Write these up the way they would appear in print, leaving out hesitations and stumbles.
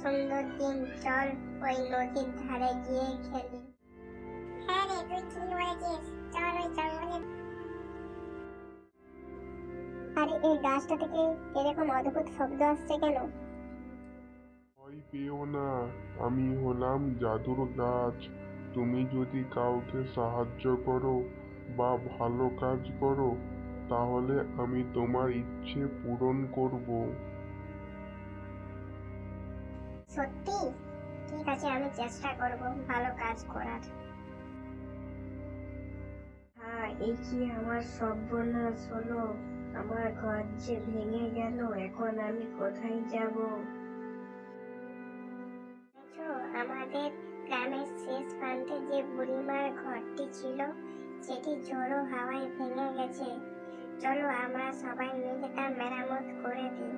সুন্দর দিন, চল ওই নদীর ধারে গিয়ে খেলি। হ্যাঁ রে, তুই ঠিক বলেছিস, চল ওই জঙ্গলে। আরে এই গাছটা থেকে এরকম অদ্ভুত শব্দ আসছে কেন? ভয় পেও না, আমি হলাম জাদুর গাছ। তুমি যদি কাউকে সাহায্য করো বা ভালো কাজ করো, তাহলে আমি তোমার ইচ্ছে পূরণ করব। সত্যি? ঠিক আছে, আমি চেষ্টা করব ভালো কাজ করার। হ্যাঁ, এই কি আমার সর্বনাশ হলো! আমার ঘর যে ভেঙে গেল, এখন আমি কোথায় যাব? দেখো, আমাদের গ্রামের শেষ প্রান্তে যে বুড়িমার ঘরটি ছিল, সেটি ঝোড়ো হাওয়ায় ভেঙে গেছে। চলো আমরা সবাই মিলে তা মেরামত করে দিই।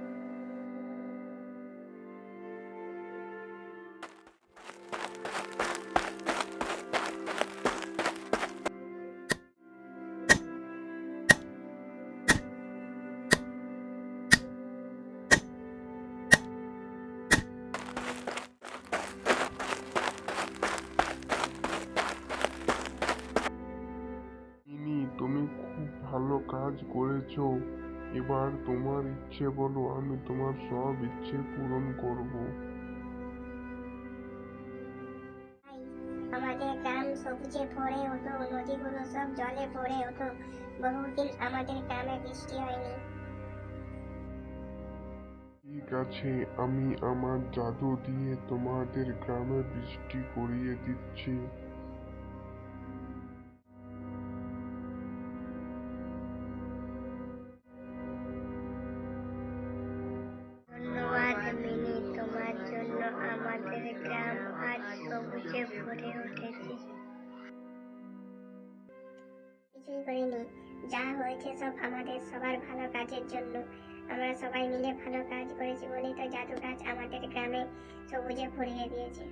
মিনি, তুমি খুব ভালো কাজ করেছো। এবার তোমার ইচ্ছে বলো, আমি তোমার সব ইচ্ছে পূরণ করব। তাই আমাদের গ্রাম সবুজে ভরে ওঠো, নদীগুলো সব জলে ভরে ওঠো। বহুদিন আমাদের গ্রামে বৃষ্টি হয়নি। ঠিক আছে, আমি আমার জাদু দিয়ে তোমাদের গ্রামে বৃষ্টি করিয়ে দিচ্ছি। ধন্যবাদ মিনি, তোমার জন্য আমাদের গ্রাম আজ সবুজে ভরে উঠেছে। কিছুই করিনি, যা হয়েছে সব আমাদের সবার ভালো কাজের জন্য। আমরা সবাই মিলে ভালো কাজ করেছি বলেই তো জাদু গাছ আমাদের গ্রামে সবুজে ভরিয়ে দিয়েছে।